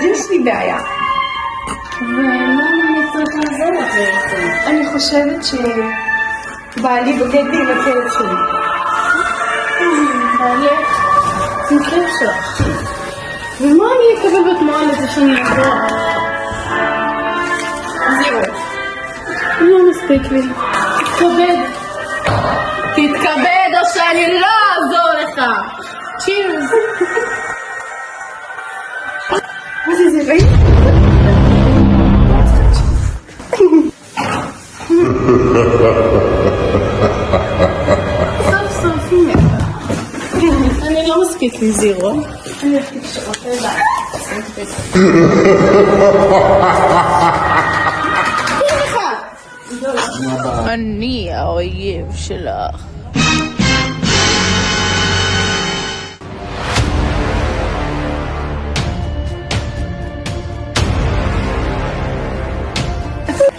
יש לי בעיה. ולמה אני צריכה לעזור לך בעצם? אני חושבת שבעלי בוגד בי עם הכלב שלי. בעלך עם כיף שלך. ומה אני אקבל בתמורה לזה שאני אעזור? זהו. לא מספיק לי. תתכבד. תתכבד או שאני לא אעזור לך. צ'ירס. מה זה ראי? סוף סוף הנה. אני לא מספיק לי זירו. אני הולכת לשאול, תודה. אני האויב שלך.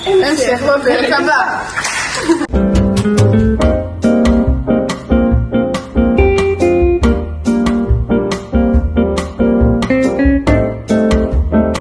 המשך בפרק הבא.